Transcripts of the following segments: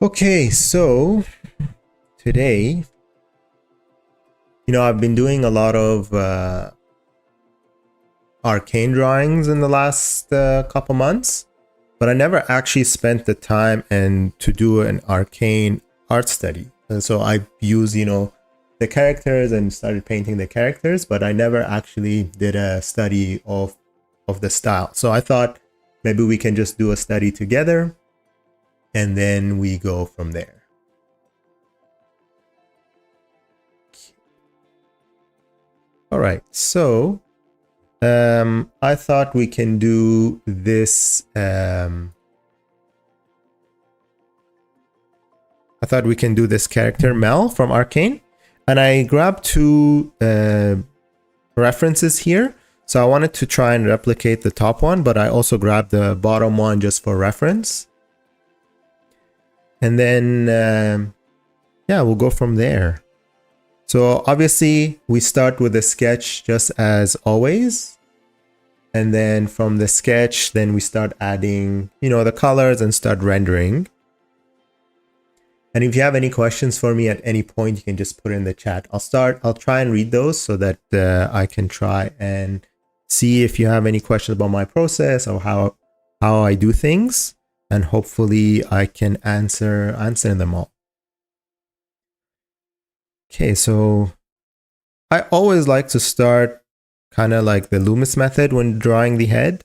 Okay, so today, I've been doing a lot of arcane drawings in the last couple months, but I never actually spent the time and to do an arcane art study. And so I used, the characters and started painting the characters, but I never actually did a study of the style. So I thought maybe we can just do a study together and then we go from there. All right, so I thought we can do this. I thought we can do this character Mel from Arcane, and I grabbed two references here. So I wanted to try and replicate the top one, but I also grabbed the bottom one just for reference. And then, yeah, we'll go from there. So obviously we start with a sketch just as always. And then from the sketch, then we start adding, the colors and start rendering. And if you have any questions for me at any point, you can just put in the chat. I'll try and read those so that I can try and see if you have any questions about my process or how I do things. And hopefully I can answer them all. Okay, so I always like to start kind of like the Loomis method when drawing the head.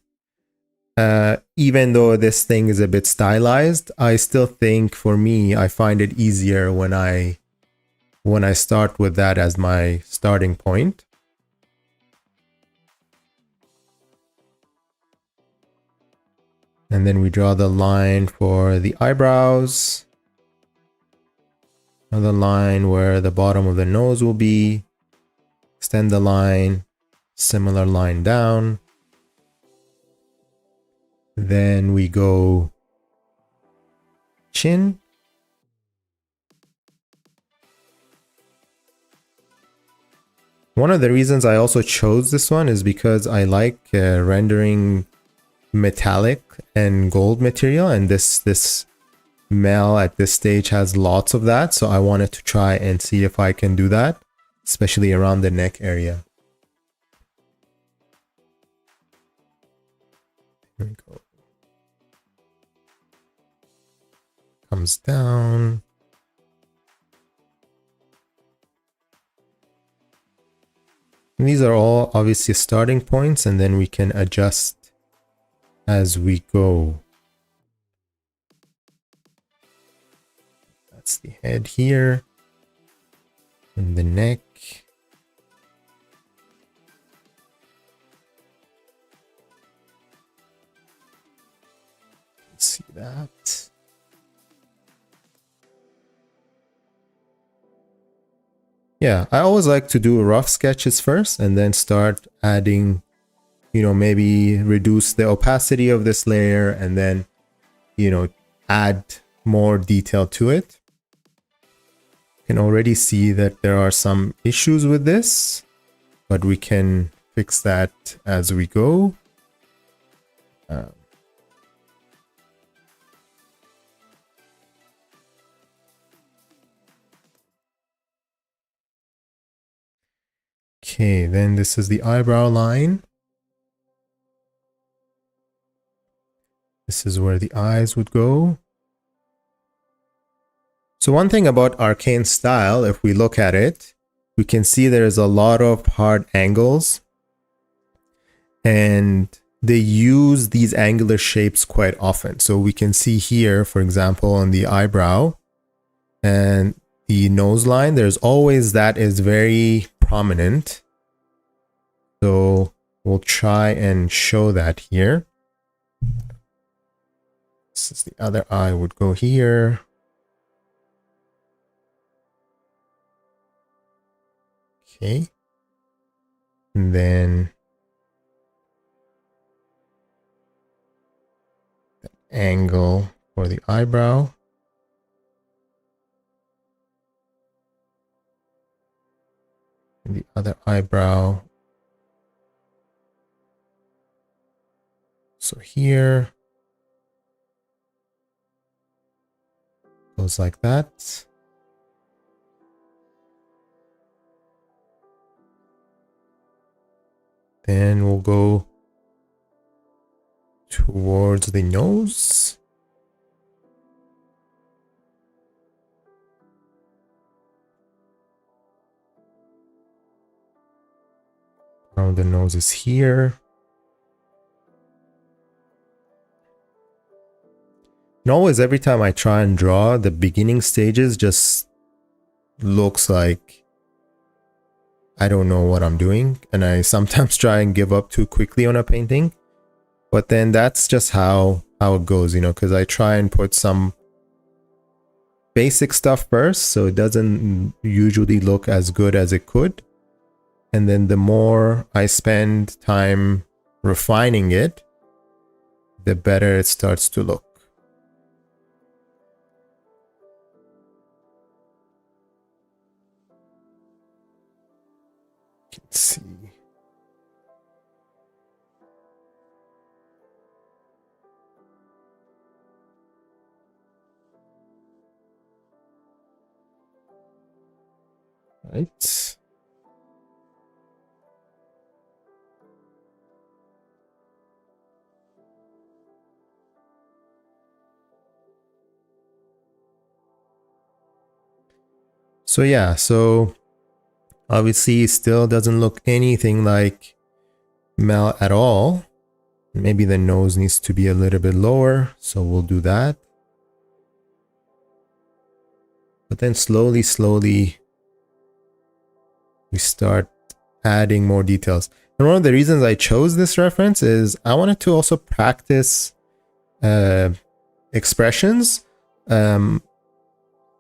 Even though this thing is a bit stylized, I still think for me, I find it easier when I start with that as my starting point. And then we draw the line for the eyebrows. Another line where the bottom of the nose will be. Extend the line, similar line down. Then we go chin. One of the reasons I also chose this one is because I like rendering metallic and gold material, and this Mel at this stage has lots of that, so I wanted to try and see if I can do that, especially around the neck area. Here we go. Comes down. And these are all obviously starting points, and then we can adjust as we go. That's the head here. And the neck. Let's see that. Yeah, I always like to do rough sketches first and then start adding, maybe reduce the opacity of this layer and then, add more detail to it. You can already see that there are some issues with this, but we can fix that as we go. Okay, then this is the eyebrow line. This is where the eyes would go. So one thing about Arcane style, if we look at it, we can see there's a lot of hard angles. And they use these angular shapes quite often. So we can see here, for example, on the eyebrow and the nose line, there's always that is very prominent. So we'll try and show that here. This is the other eye would go here. Okay. And then the angle for the eyebrow. And the other eyebrow. So here Goes like that. Then we'll go towards the nose. Now the nose is here. And always, every time I try and draw, the beginning stages just looks like I don't know what I'm doing, and I sometimes try and give up too quickly on a painting. But then that's just how it goes, you know, because I try and put some basic stuff first, so it doesn't usually look as good as it could. And then the more I spend time refining it, the better it starts to look. Let's see. Right. So yeah, so obviously it still doesn't look anything like Mel at all. Maybe the nose needs to be a little bit lower, so we'll do that. But then slowly we start adding more details. And one of the reasons I chose this reference is I wanted to also practice expressions.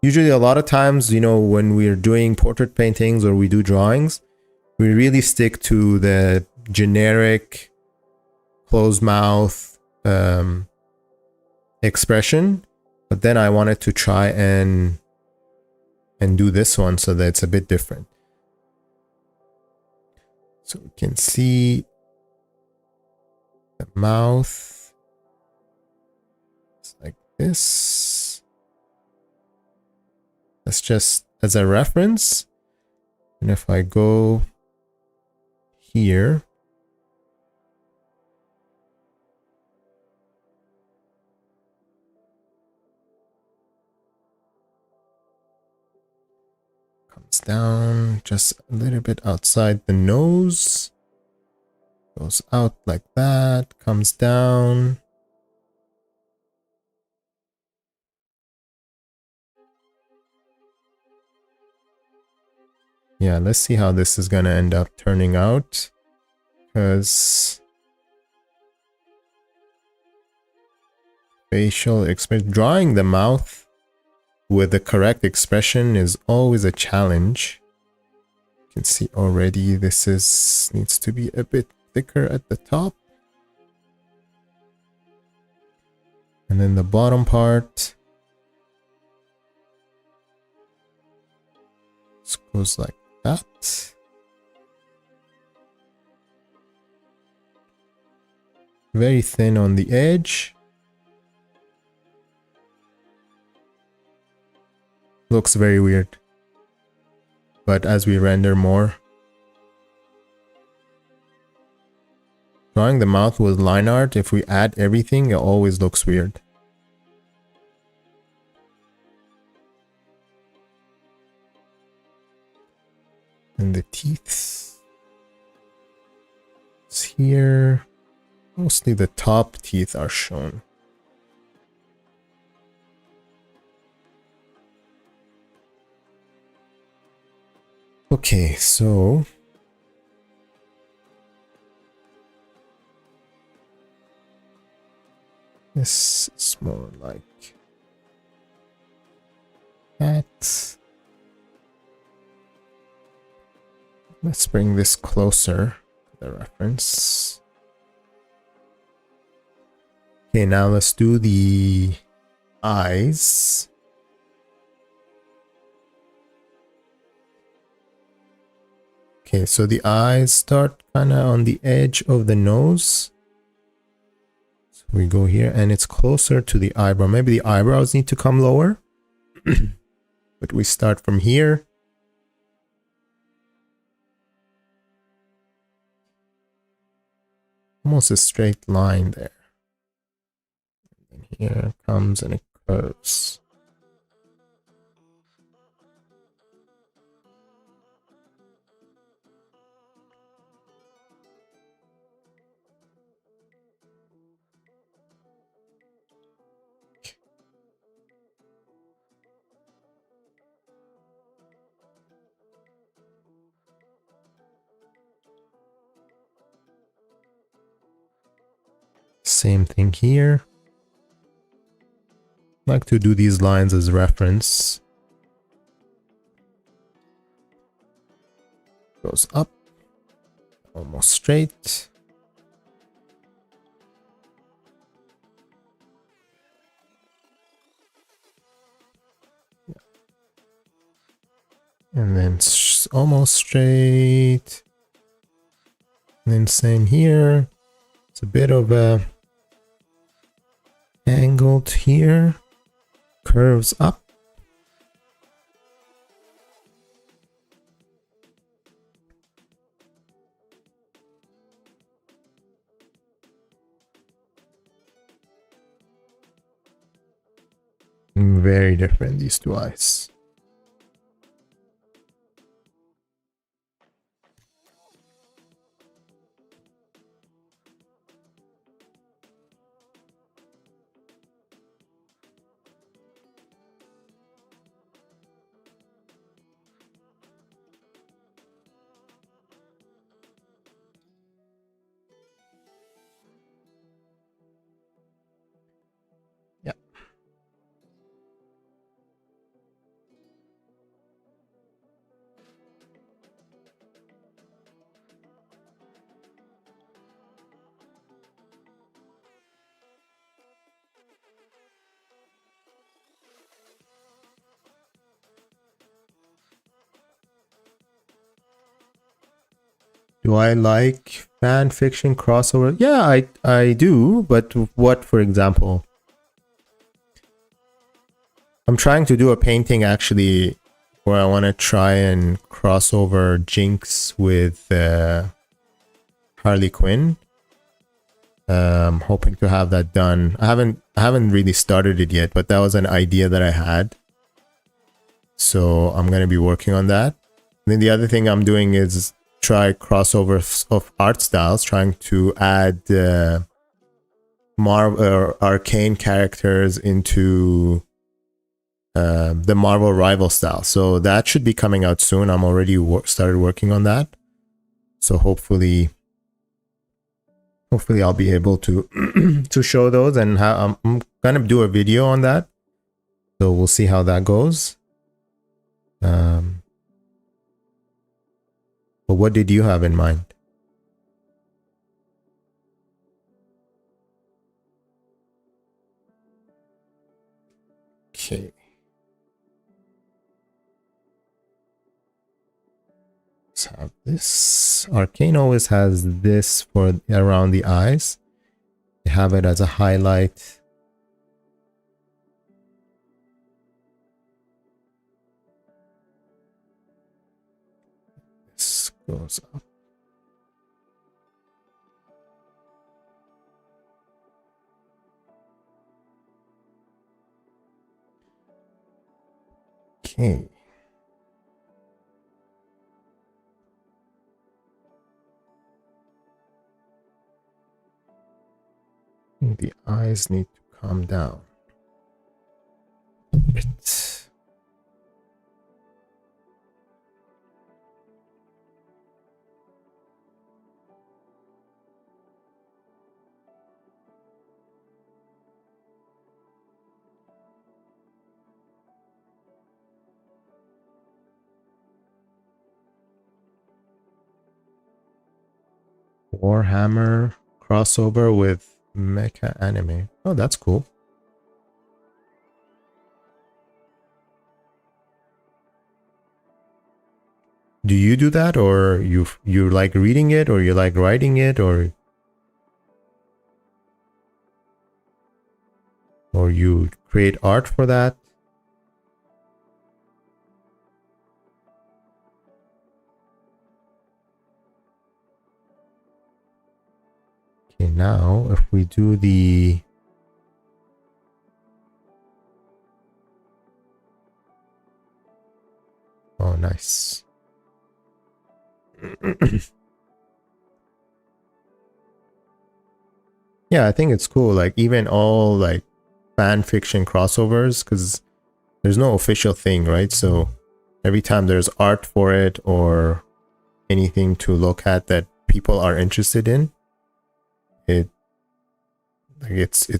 Usually a lot of times, you know, when we're doing portrait paintings or we do drawings, we really stick to the generic closed mouth expression. But then I wanted to try and do this one so that it's a bit different. So we can see the mouth. It's like this. That's just as a reference. And if I go here, comes down just a little bit outside the nose, goes out like that, comes down. Yeah, let's see how this is gonna end up turning out, because facial expression, drawing the mouth with the correct expression is always a challenge. You can see already this needs to be a bit thicker at the top. And then the bottom part goes like that. Very thin on the edge. Looks very weird. But as we render more, drawing the mouth with line art, if we add everything, it always looks weird. And the teeth. It's here. Mostly the top teeth are shown. Okay, so this is more like that. Let's bring this closer to the reference. Okay, now let's do the eyes. Okay, so the eyes start kind of on the edge of the nose. So we go here and it's closer to the eyebrow. Maybe the eyebrows need to come lower. But we start from here. Almost a straight line there. And here it comes and it curves. Same thing here. I like to do these lines as reference. Goes up, almost straight. And then almost straight. And then same here. It's a bit of a angled here. Curves up. Very different, these two eyes. Do I like fan fiction crossover? Yeah, I do, but what, for example? I'm trying to do a painting actually where I want to try and cross over Jinx with Harley Quinn. Hoping to have that done. I haven't really started it yet, but that was an idea that I had. So I'm going to be working on that. And then the other thing I'm doing is try crossovers of art styles, trying to add Arcane characters into the Marvel rival style. So that should be coming out soon. I'm already started working on that. So hopefully I'll be able to to show those, and I'm gonna do a video on that. So we'll see how that goes. But what did you have in mind? Okay. Let's have this. Arcane always has this for around the eyes. They have it as a highlight. This goes up. Okay. The eyes need to calm down a bit. Warhammer crossover with mecha anime. Oh, that's cool. Do you do that, or you like reading it, or you like writing it, or you create art for that? Okay, now if we do the oh, nice. Yeah, I think it's cool. Like even all like fan fiction crossovers, because there's no official thing, right? So every time there's art for it or anything to look at that people are interested in, it's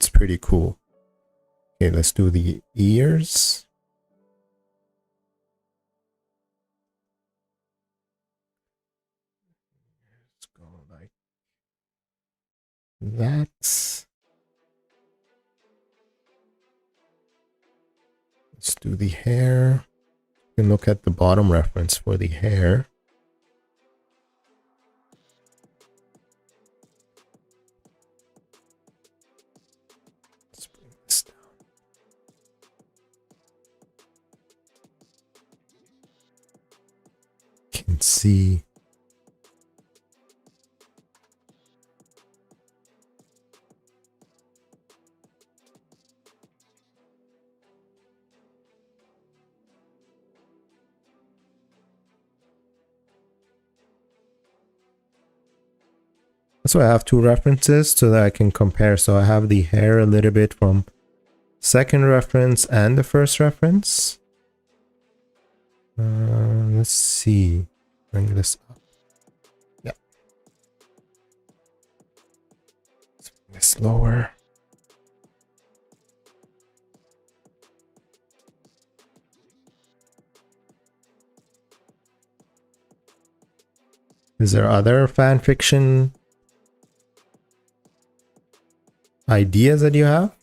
pretty cool. Okay, let's do the ears. Let's go like that. Let's do the hair. You can look at the bottom reference for the hair. Let's bring this down. You can see so I have two references so that I can compare. So I have the hair a little bit from second reference and the first reference. Let's see. Bring this up. Yeah. Let's bring this lower. Is there other fan fiction ideas that you have?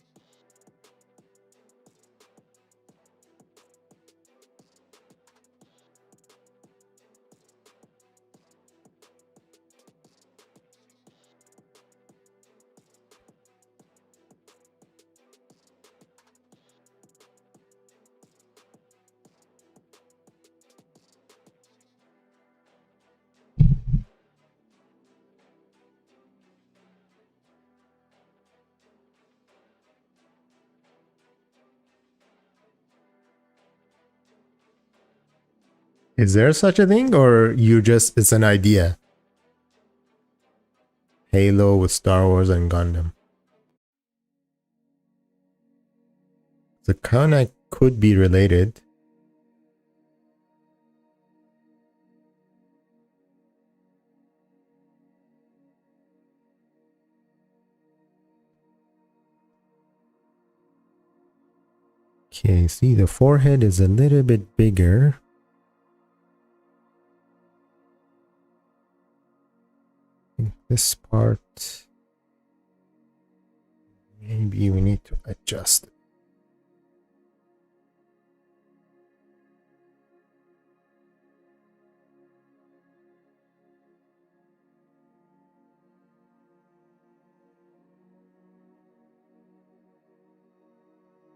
Is there such a thing, or you just it's an idea? Halo with Star Wars and Gundam. The kind of could be related. Okay, see the forehead is a little bit bigger. This part, maybe we need to adjust it.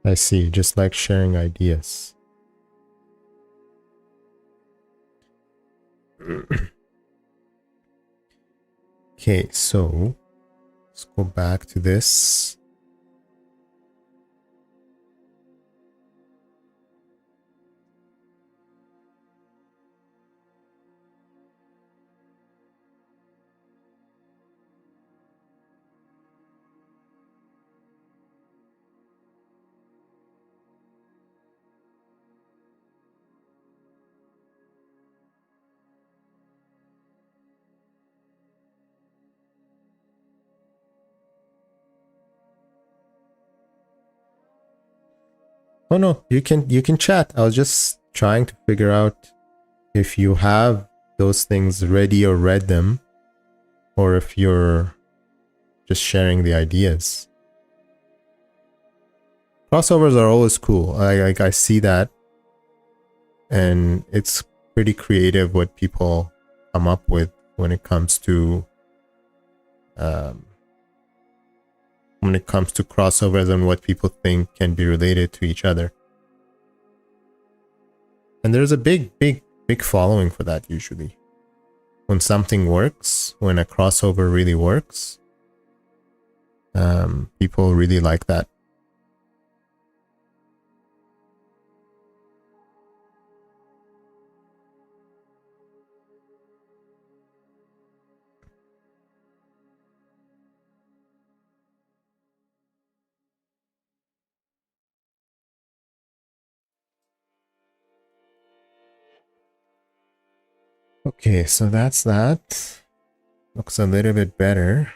I see, just like sharing ideas. Okay, so let's go back to this. Oh no, you can chat. I was just trying to figure out if you have those things ready or read them, or if you're just sharing the ideas. Crossovers are always cool. I see that, and it's pretty creative what people come up with when it comes to crossovers and what people think can be related to each other. And there's a big following for that usually. When something works, when a crossover really works, People really like that. Okay, so that's that. Looks a little bit better.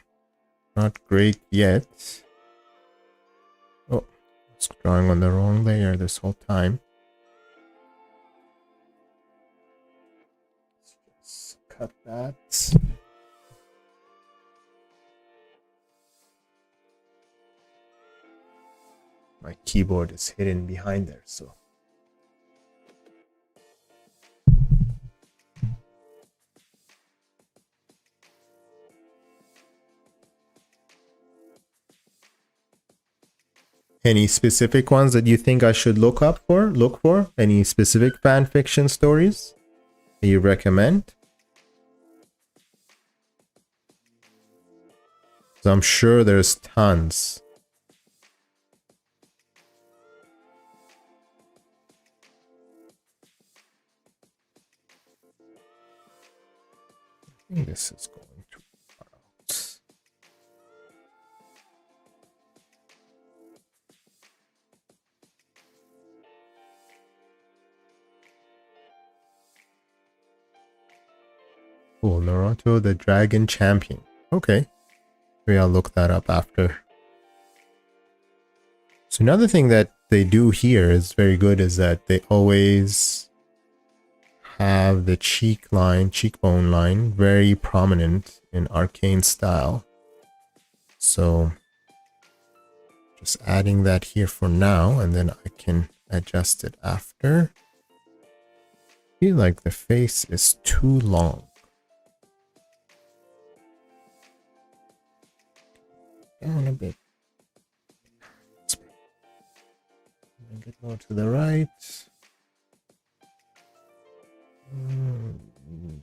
Not great yet. Oh, I was drawing on the wrong layer this whole time. Let's just cut that. My keyboard is hidden behind there, so. Any specific ones that you think I should look for? Any specific fan fiction stories that you recommend? So I'm sure there's tons. I think this is going too far out. Cool, Naruto the Dragon Champion. Okay. Maybe I'll look that up after. So another thing that they do here is very good is that they always have the cheekbone line very prominent in Arcane style. So just adding that here for now, and then I can adjust it after. I feel like the face is too long. Down a bit. Bring it more to the right.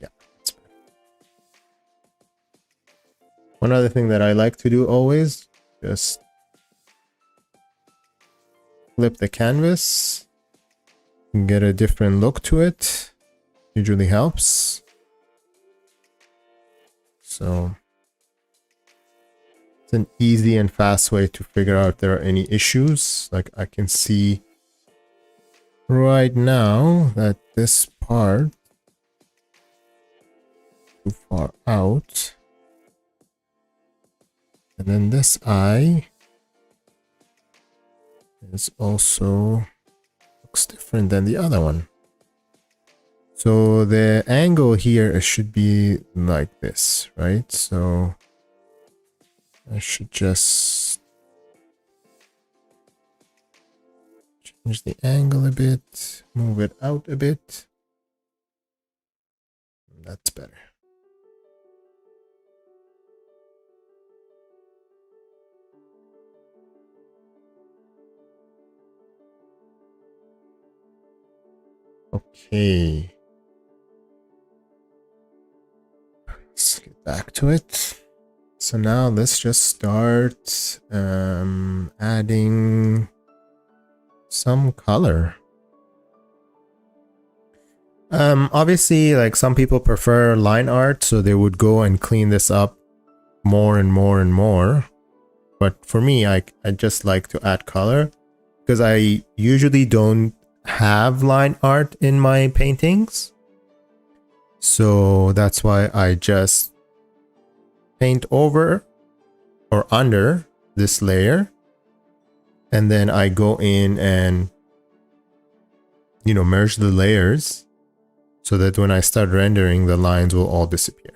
Yeah, that's better. One other thing that I like to do always, just flip the canvas and get a different look to it. Usually helps. So it's an easy and fast way to figure out if there are any issues. Like I can see right now that this part too far out, and then this eye is also looks different than the other one. So the angle here should be like this, right? So I should just change the angle a bit, move it out a bit. That's better. Okay. Let's get back to it. So now let's just start adding some color. Obviously, like some people prefer line art, so they would go and clean this up more and more and more. But for me, I just like to add color because I usually don't have line art in my paintings. So that's why I just paint over or under this layer, and then I go in and, you know, merge the layers so that when I start rendering, the lines will all disappear.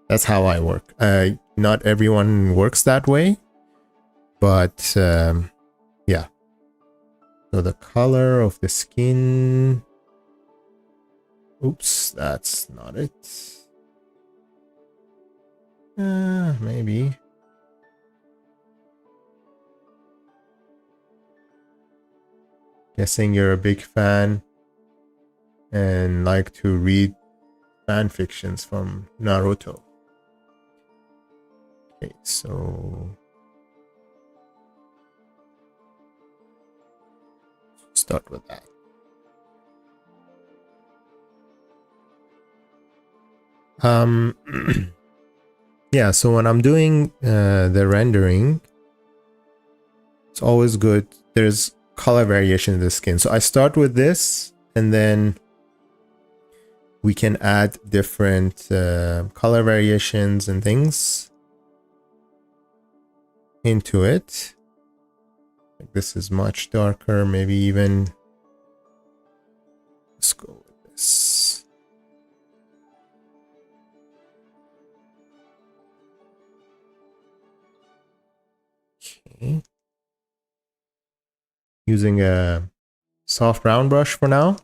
That's how I work. Not everyone works that way, but yeah. So the color of the skin. Oops, that's not it. Maybe. Guessing you're a big fan and like to read fan fictions from Naruto. Okay, so start with that. Yeah, so when I'm doing the rendering, it's always good. There's color variation in the skin. So I start with this, and then we can add different color variations and things into it. Like this is much darker, maybe even, let's go with this. Okay. Using a soft round brush for now.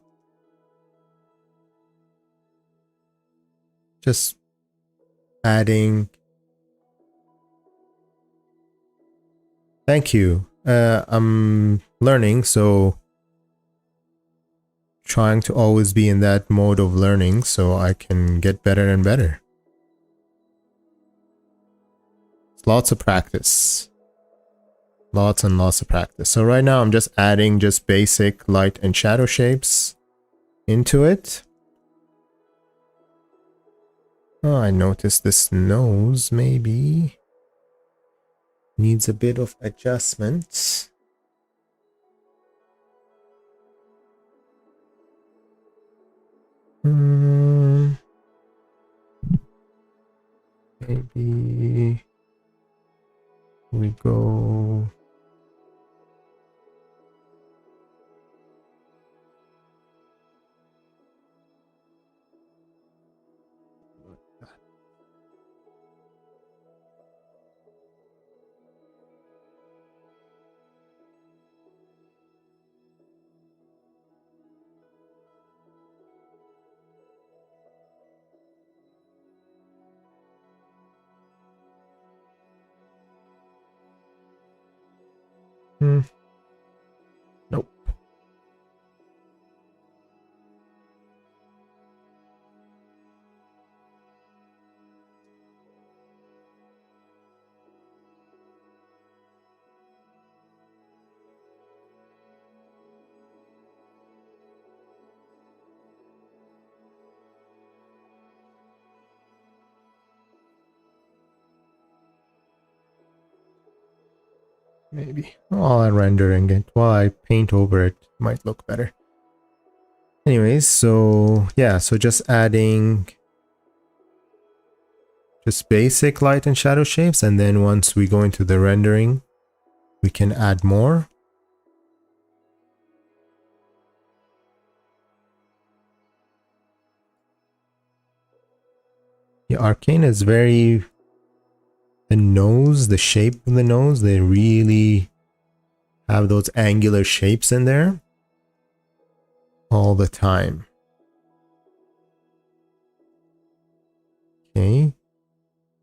Just adding. Thank you. I'm learning, so trying to always be in that mode of learning so I can get better and better. It's lots of practice. Lots and lots of practice. So right now I'm just adding just basic light and shadow shapes into it. Oh, I noticed this nose maybe needs a bit of adjustment. Maybe we go. Nope. Maybe while I'm rendering it, while I paint over it, might look better. Anyways, so yeah, so just adding just basic light and shadow shapes, and then once we go into the rendering, we can add more. Yeah, Arcane is very, the nose, the shape of the nose, they really have those angular shapes in there all the time. Okay,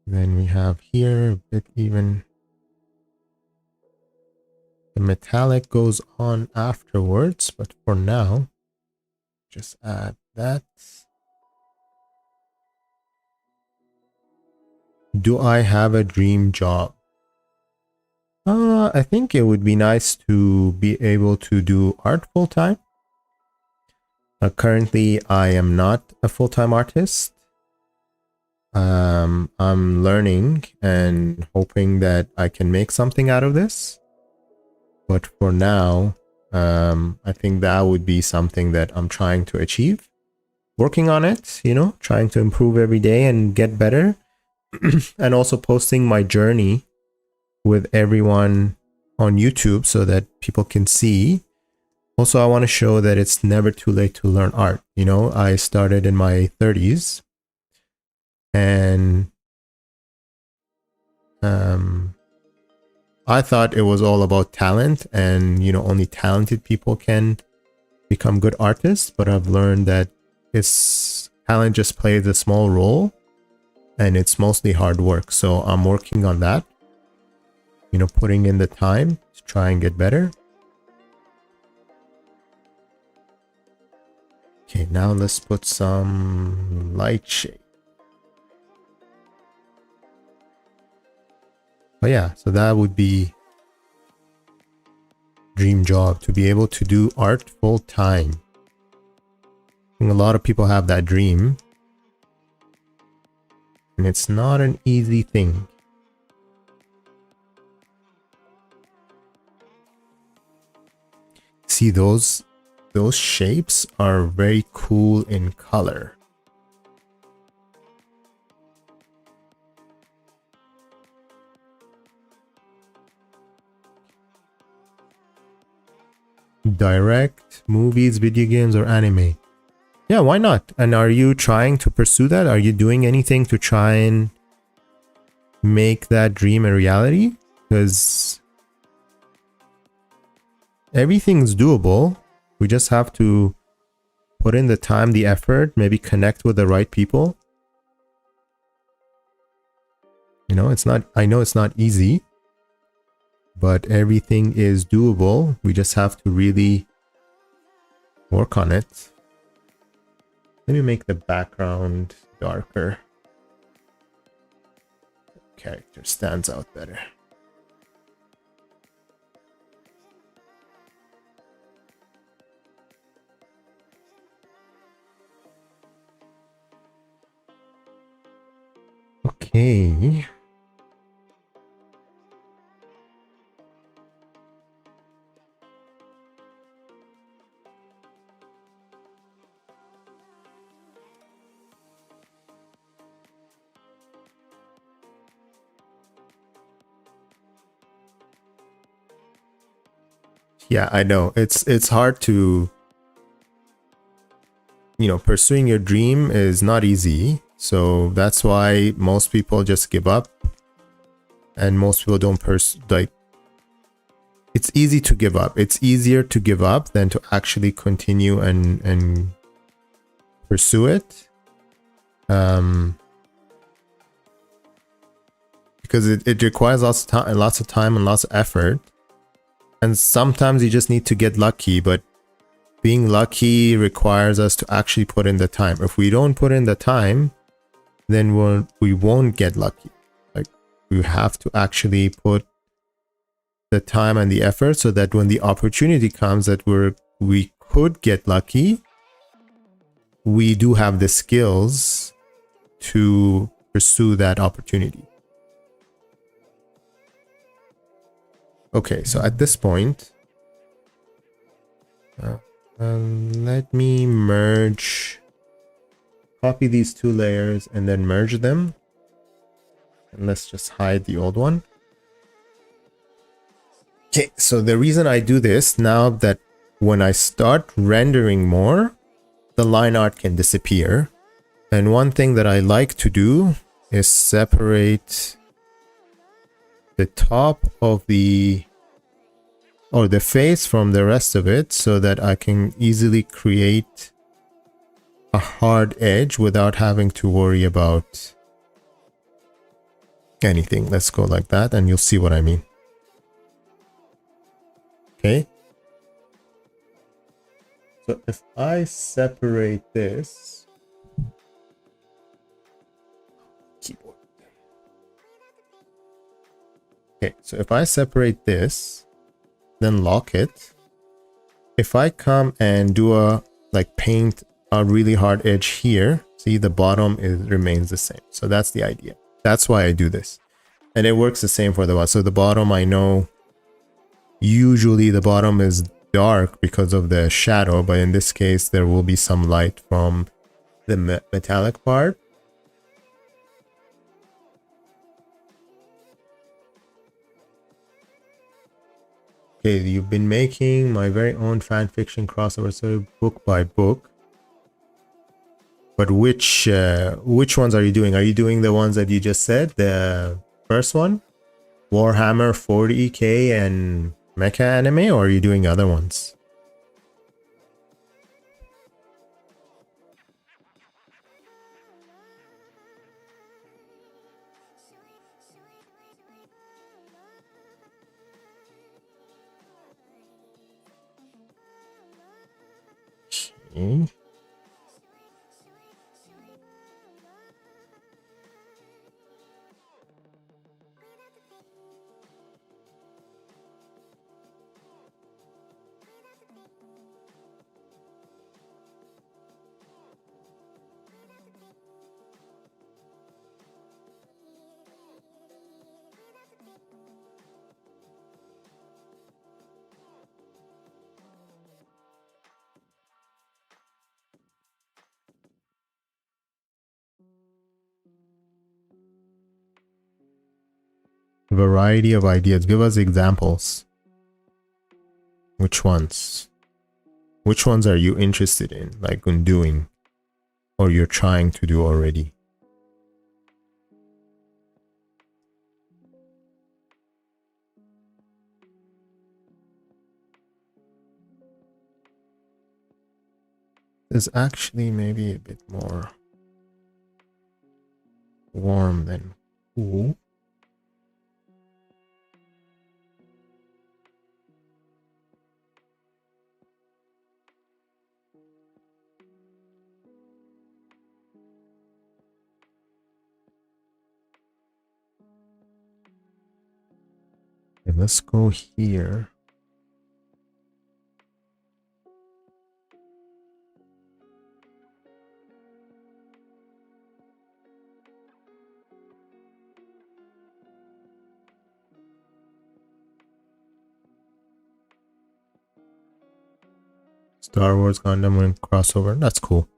then we have here a bit even. The metallic goes on afterwards, but for now, just add that. Do I have a dream job? I think it would be nice to be able to do art full time. Currently, I am not a full-time artist. I'm learning and hoping that I can make something out of this. But for now, I think that would be something that I'm trying to achieve. Working on it, you know, trying to improve every day and get better. And also posting my journey with everyone on YouTube so that people can see. Also, I want to show that it's never too late to learn art. You know, I started in my 30s and I thought it was all about talent and, you know, only talented people can become good artists. But I've learned that it's talent just plays a small role and it's mostly hard work. So I'm working on that, you know, putting in the time to try and get better. Okay, now let's put some light shade. But yeah, so that would be dream job, to be able to do art full time. I think a lot of people have that dream, and it's not an easy thing. See, those shapes are very cool in color. Direct, movies, video games, or anime. Yeah, why not? And are you trying to pursue that? Are you doing anything to try and make that dream a reality? Because everything's doable. We just have to put in the time, the effort, maybe connect with the right people. You know, I know it's not easy, but everything is doable. We just have to really work on it. Let me make the background darker. Character stands out better. Okay. Yeah, I know. It's hard to, you know, pursuing your dream is not easy. So that's why most people just give up. And most people don't like, it's easy to give up. It's easier to give up than to actually continue and pursue it. Because it requires lots of time and lots of effort. And sometimes you just need to get lucky, but being lucky requires us to actually put in the time. If we don't put in the time, then we won't get lucky. Like, we have to actually put the time and the effort so that when the opportunity comes that we could get lucky, we do have the skills to pursue that opportunity. Okay, so at this point, let me copy these two layers and then merge them. And let's just hide the old one. Okay, so the reason I do this now that when I start rendering more, the line art can disappear. And one thing that I like to do is separate the top of the face from the rest of it so that I can easily create a hard edge without having to worry about anything. Let's go like that and you'll see what I mean. Okay. So if I separate this, keyboard. Okay, so if I separate this, then lock it. If I come and do paint a really hard edge here, see the bottom remains the same. So that's the idea. That's why I do this. And it works the same for the bottom. So the bottom, I know usually the bottom is dark because of the shadow, but in this case there will be some light from the metallic part. Okay, you've been making my very own fan fiction crossover story book by book. But which ones are you doing? Are you doing the ones that you just said? The first one? Warhammer 40k and Mecha Anime, or are you doing other ones? Okay. Variety of ideas. Give us examples. Which ones? Which ones are you interested in, like in doing, or you're trying to do already? Is actually maybe a bit more warm than cool. Okay, let's go here. Star Wars Gundam and crossover. That's cool.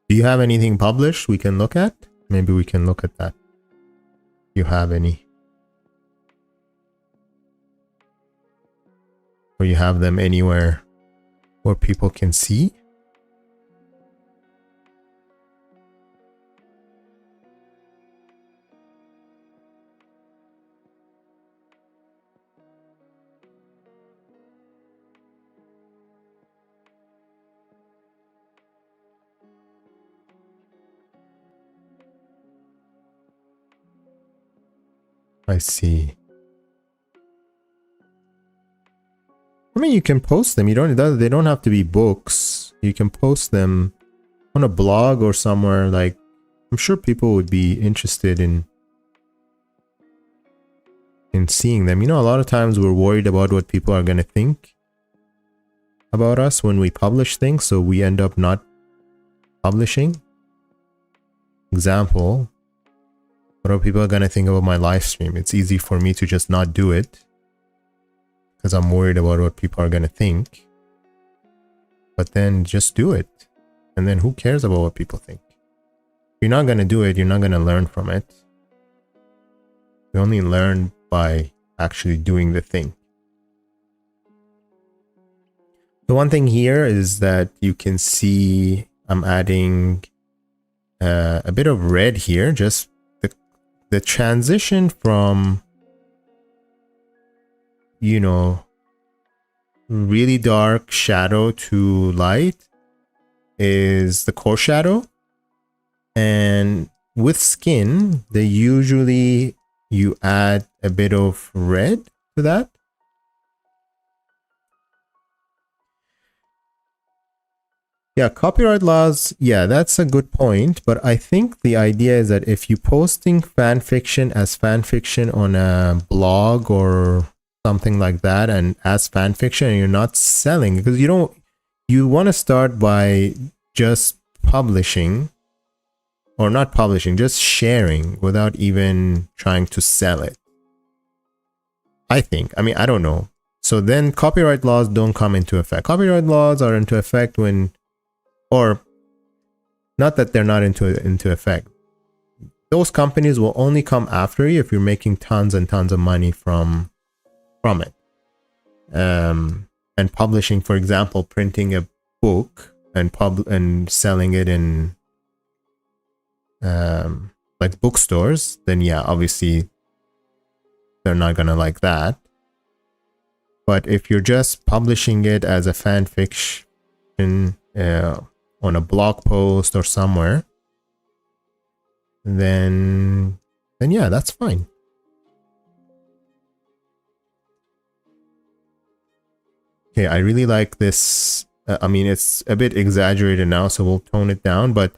Do you have anything published we can look at? Maybe we can look at that. If you have any. Or you have them anywhere where people can see? I see. I mean, you can post them. They don't have to be books. You can post them on a blog or somewhere. Like, I'm sure people would be interested in seeing them. You know, a lot of times we're worried about what people are going to think about us when we publish things, so we end up not publishing. Example, what are people going to think about my live stream? It's easy for me to just not do it because I'm worried about what people are going to think. But then just do it. And then who cares about what people think? If you're not going to do it, you're not going to learn from it. You only learn by actually doing the thing. The one thing here is that you can see I'm adding a bit of red here. Just the transition from, you know, really dark shadow to light is the core shadow. And with skin, you add a bit of red to that. Yeah, copyright laws, yeah, that's a good point. But I think the idea is that if you're posting fan fiction as fan fiction on a blog or something like that, and as fan fiction, and you're not selling, because you want to start by just publishing, or not publishing, just sharing without even trying to sell it. I think. I mean, I don't know. So then copyright laws don't come into effect. Copyright laws are into effect when, or not that they're not into effect. Those companies will only come after you if you're making tons and tons of money from it. And publishing, for example, printing a book and selling it in like bookstores, then yeah, obviously they're not gonna like that. But if you're just publishing it as a fan fiction on a blog post or somewhere, then yeah, that's fine. Okay, I really like this. I mean, it's a bit exaggerated now, so we'll tone it down, but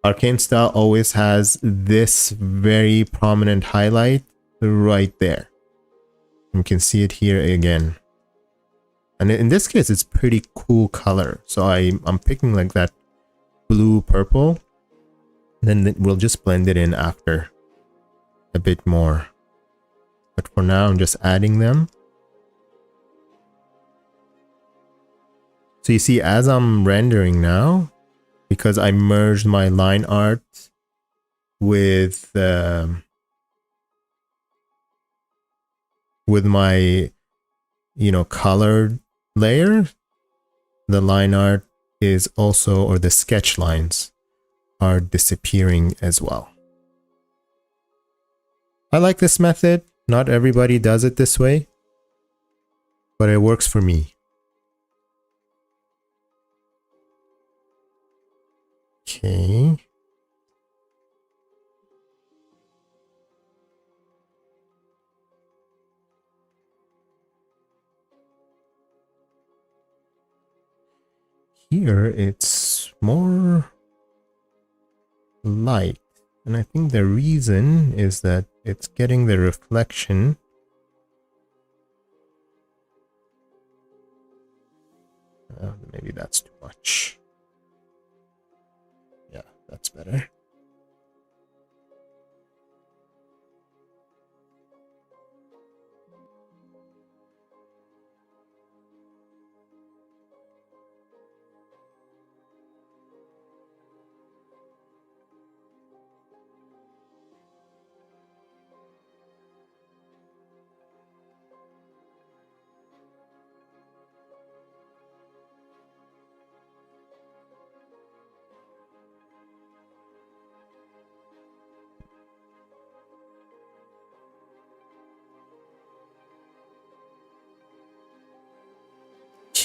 Arcane style always has this very prominent highlight right there. You can see it here again. And in this case, it's pretty cool color. So I'm picking like that blue purple. Then we'll just blend it in after a bit more. But for now, I'm just adding them. So you see, as I'm rendering now, because I merged my line art with with my, colored layer, the line art is also, or the sketch lines are disappearing as well. I like this method. Not everybody does it this way, but it works for me. Okay. Here it's more light, and I think the reason is that it's getting the reflection. Maybe that's too much. Yeah, that's better.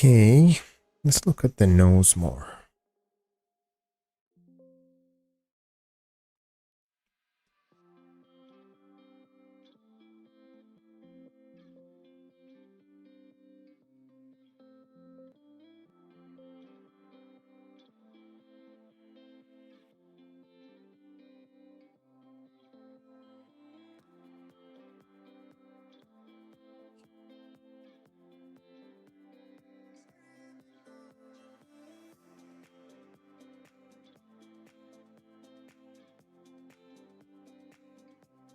Okay, let's look at the nose more.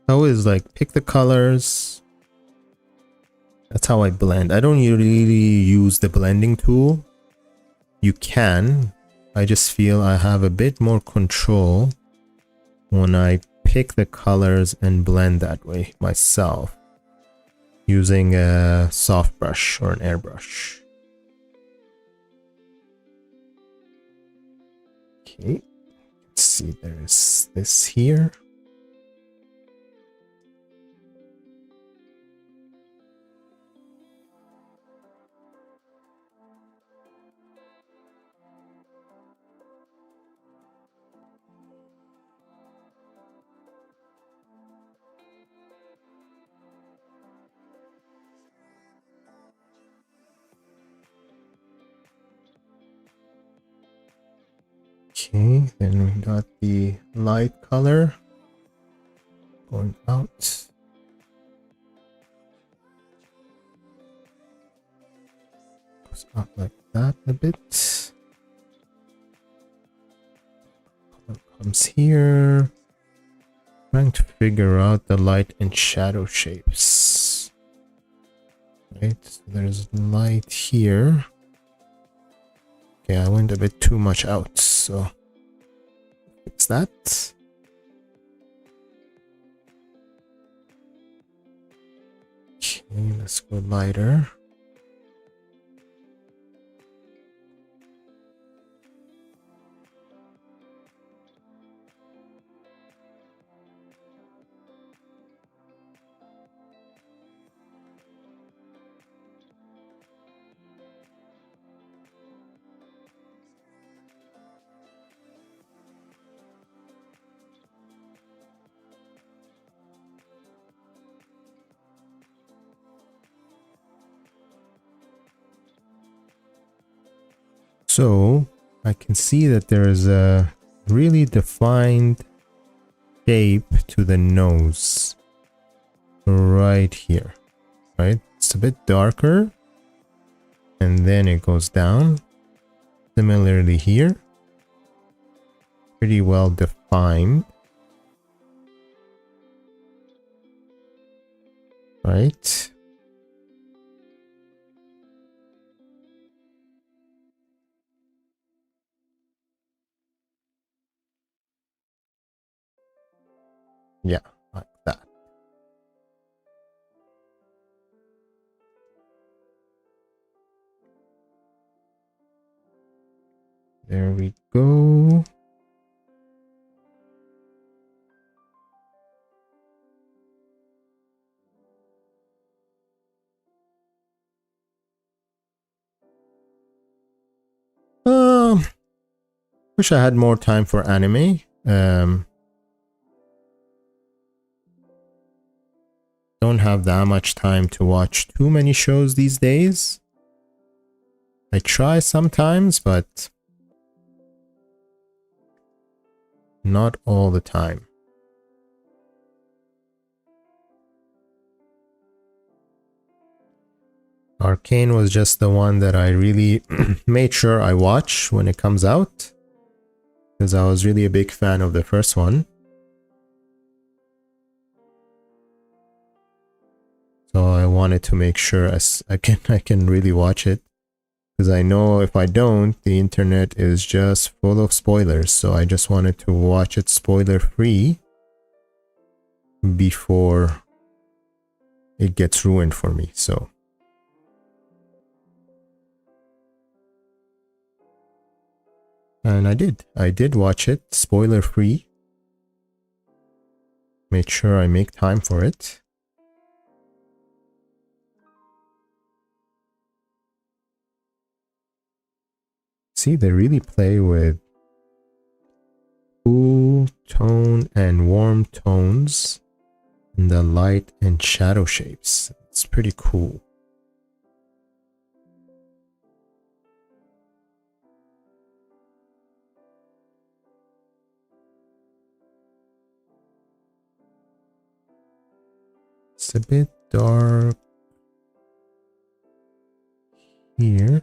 I always like pick the colors. That's how I blend. I don't really use the blending tool. You can. I just feel I have a bit more control when I pick the colors and blend that way myself, using a soft brush or an airbrush. Okay, let's see, there's this here. Okay, then we got the light color going out. Goes out like that a bit. Color comes here. Trying to figure out the light and shadow shapes. Right, so there's light here. Okay, I went a bit too much out, so fix that. Okay, let's go lighter. So I can see that there is a really defined shape to the nose right here, right? It's a bit darker and then it goes down. Similarly here, pretty well defined, right? Yeah, like that. There we go. Wish I had more time for anime. Don't have that much time to watch too many shows these days. I try sometimes, but not all the time. Arcane was just the one that I really made sure I watch when it comes out, because I was really a big fan of the first one. So I wanted to make sure I can really watch it, because I know if I don't, the internet is just full of spoilers. So I just wanted to watch it spoiler free before it gets ruined for me. So and I did watch it spoiler free. Made sure I make time for it. See, they really play with cool tone and warm tones and the light and shadow shapes. It's pretty cool. It's a bit dark here.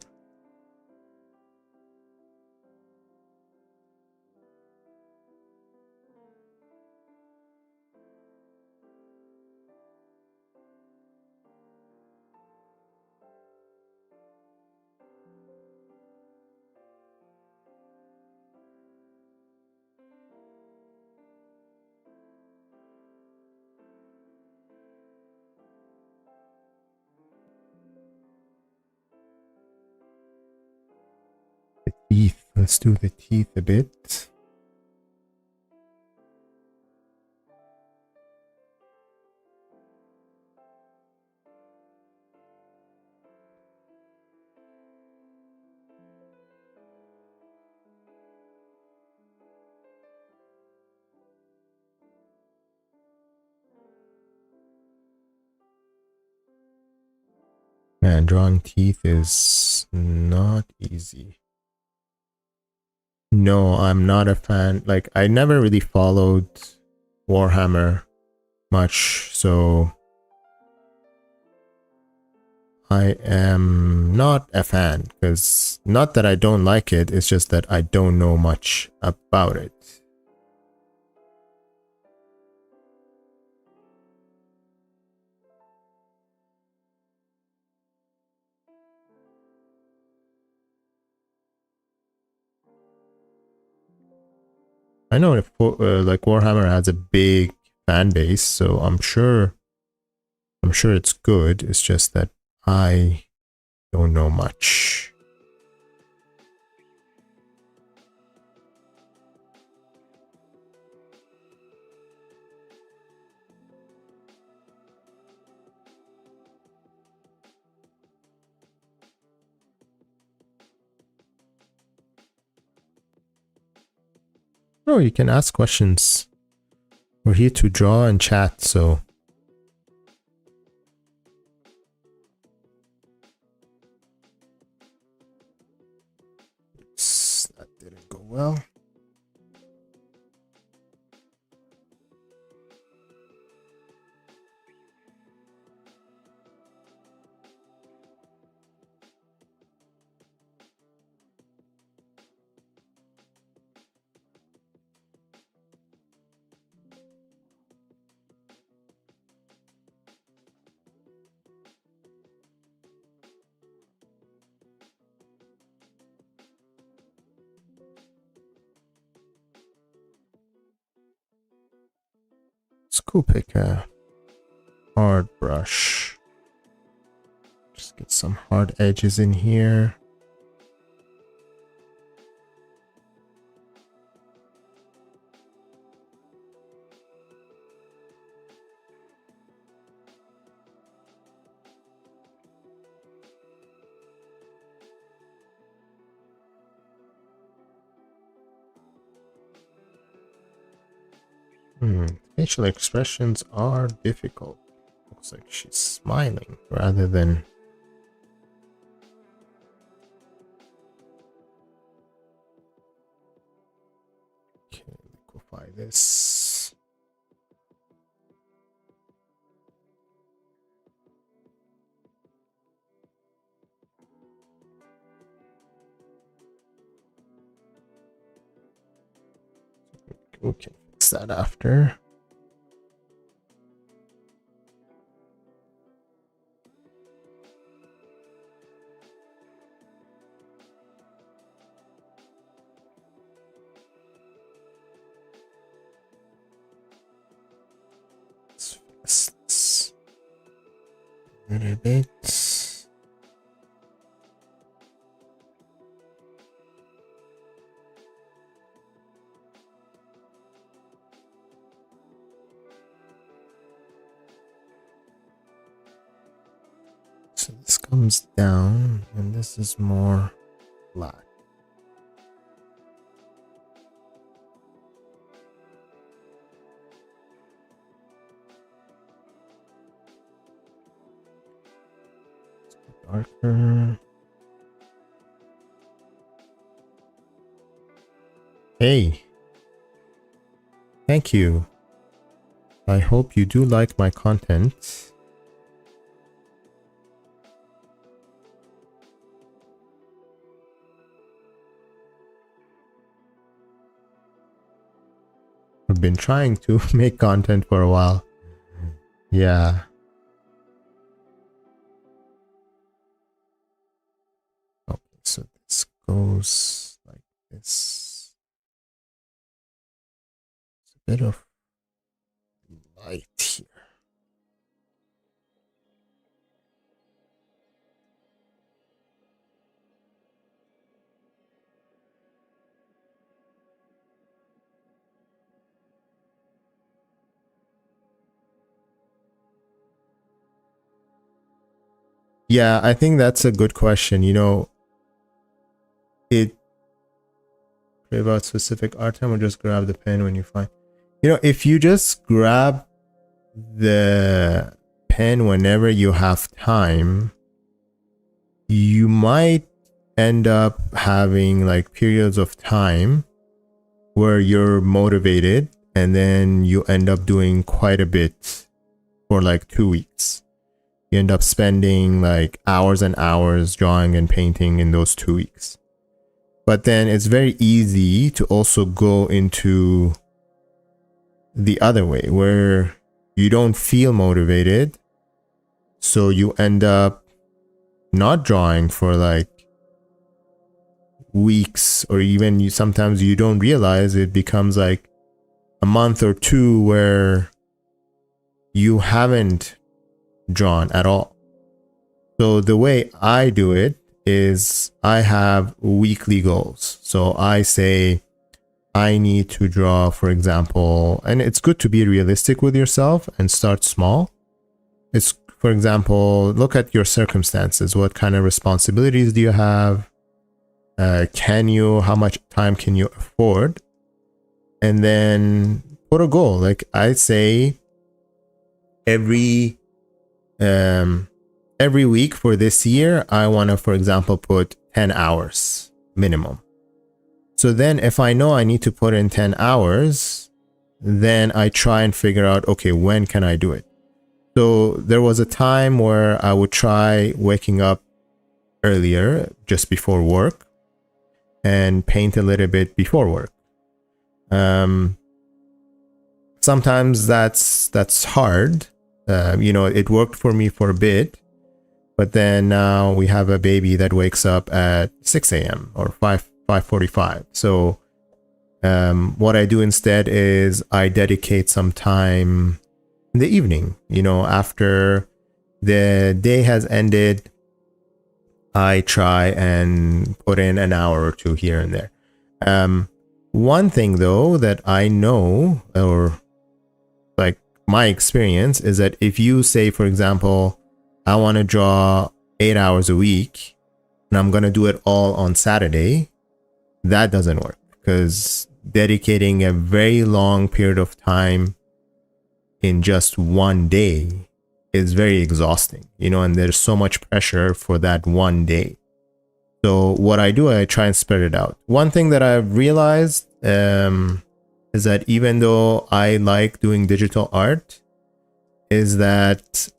The teeth. Let's do the teeth a bit. Man, drawing teeth is not easy. No, I'm not a fan. Like, I never really followed Warhammer much, so I am not a fan, because not that I don't like it, it's just that I don't know much about it. I know if like Warhammer has a big fan base, so I'm sure it's good. It's just that I don't know much. Oh, you can ask questions. We're here to draw and chat, so. Oops, that didn't go well. Let's go pick a hard brush. Just get some hard edges in here. Facial expressions are difficult. Looks like she's smiling rather than... Okay, liquefy this. We can fix that after. Let's fix this a little bit. So this comes down and this is more black. Darker. Hey. Thank you. I hope you do like my content. I've been trying to make content for a while. Yeah. Okay, so this goes like this. It's a bit of light here. Yeah, I think that's a good question. You know, it pray about specific art time or just grab the pen when you find. You know, if you just grab the pen whenever you have time, you might end up having like periods of time where you're motivated and then you end up doing quite a bit for like 2 weeks. You end up spending like hours and hours drawing and painting in those 2 weeks. But then it's very easy to also go into the other way where you don't feel motivated. So you end up not drawing for like weeks, or even sometimes you don't realize it becomes like a month or two where you haven't drawn at all. So the way I do it is I have weekly goals. So I say I need to draw, for example, and it's good to be realistic with yourself and start small. It's, for example, look at your circumstances. What kind of responsibilities do you have? How much time can you afford? And then put a goal. Like I say, every week for this year, I want to, for example, put 10 hours minimum. So then if I know I need to put in 10 hours, then I try and figure out, okay, when can I do it? So there was a time where I would try waking up earlier, just before work, and paint a little bit before work. Sometimes that's hard. It worked for me for a bit, but then now we have a baby that wakes up at 6 a.m. or 5:45. So what I do instead is I dedicate some time in the evening. After the day has ended, I try and put in an hour or two here and there. One thing though that I know, or like my experience, is that if you say, for example, I want to draw 8 hours a week and I'm going to do it all on Saturday, that doesn't work, because dedicating a very long period of time in just one day is very exhausting, and there's so much pressure for that one day. So what I do, I try and spread it out. One thing that I've realized is that even though I like doing digital art, is that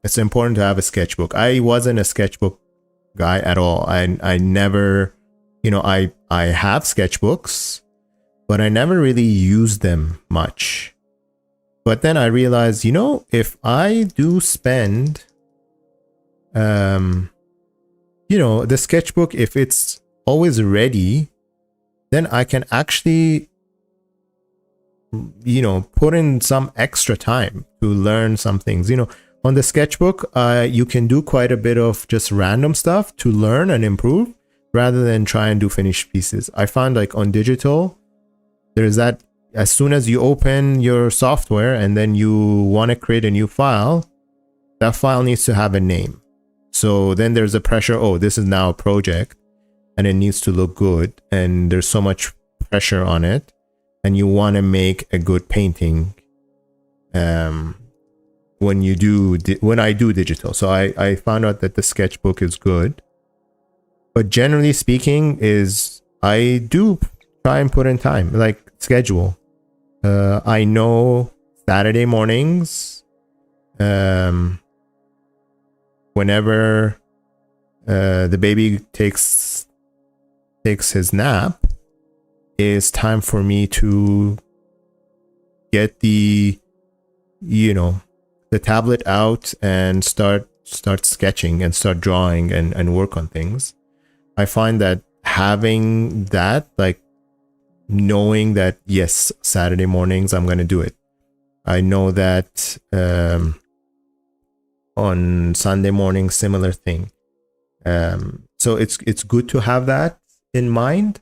it's important to have a sketchbook. I wasn't a sketchbook guy at all. I never, I have sketchbooks, but I never really used them much. But then I realized, if I do spend, the sketchbook, if it's always ready, then I can actually, put in some extra time to learn some things. On the sketchbook, you can do quite a bit of just random stuff to learn and improve rather than try and do finished pieces. I found like on digital, there's that as soon as you open your software and then you want to create a new file, that file needs to have a name. So then there's a pressure, oh, this is now a project and it needs to look good. And there's so much pressure on it. And you want to make a good painting when I do digital. So I found out that the sketchbook is good. But generally speaking I do try and put in time, like schedule. I know Saturday mornings, whenever the baby takes his nap, is time for me to get the tablet out and start sketching and start drawing and work on things. I find that having that, like knowing that, yes, Saturday mornings I'm going to do it. I know that on Sunday morning, similar thing. So it's good to have that in mind.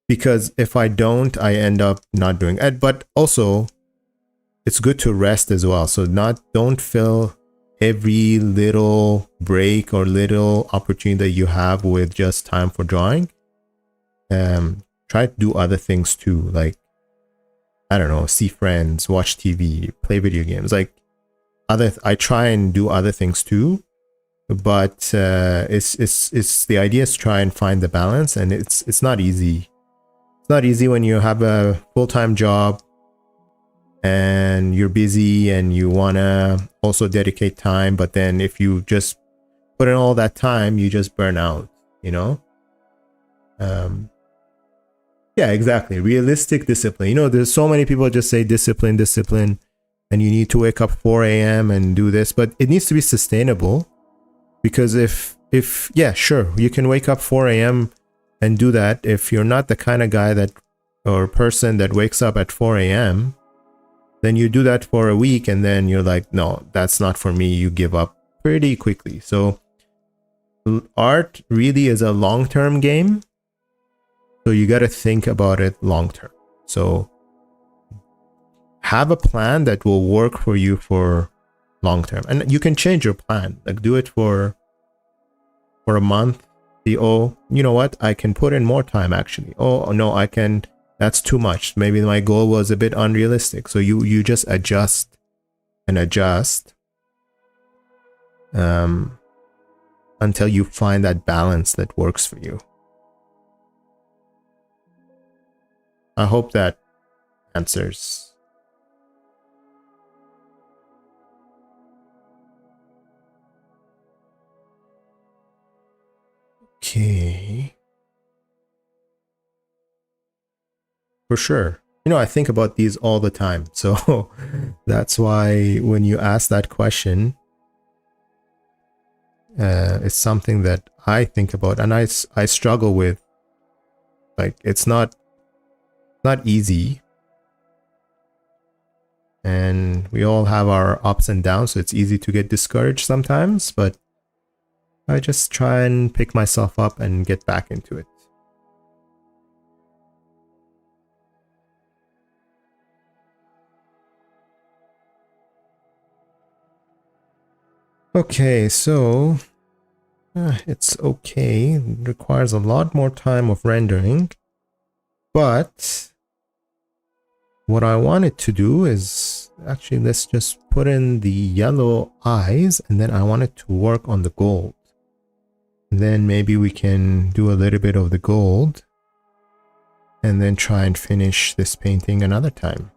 Because if I don't, I end up not doing it. But also, it's good to rest as well. So don't fill every little break or little opportunity that you have with just time for drawing. Try to do other things too, like, I don't know, see friends, watch TV, play video games. Like I try and do other things too, but it's the idea is to try and find the balance, and it's not easy. It's not easy when you have a full-time job and you're busy and you wanna also dedicate time, but then if you just put in all that time, you just burn out, Yeah, exactly. Realistic discipline. There's so many people just say discipline, and you need to wake up 4 a.m. and do this, but it needs to be sustainable. Because if yeah, sure, you can wake up 4 a.m. and do that. If you're not the kind of guy or person that wakes up at 4 a.m., then you do that for a week and then you're like, no, that's not for me. You give up pretty quickly. So art really is a long-term game. So you got to think about it long-term. So have a plan that will work for you for long-term. And you can change your plan. Like do it for a month. See, oh, you know what? I can put in more time actually. Oh, no, I can. That's too much. Maybe my goal was a bit unrealistic. So you just adjust and adjust until you find that balance that works for you. I hope that answers. Okay. For sure. I think about these all the time. So that's why when you ask that question, it's something that I think about and I struggle with. Like, it's not easy. And we all have our ups and downs, so it's easy to get discouraged sometimes, but I just try and pick myself up and get back into it. Okay, so It's okay. It requires a lot more time of rendering. But what I wanted to do is actually, let's just put in the yellow eyes, and then I wanted to work on the gold. And then maybe we can do a little bit of the gold and then try and finish this painting another time.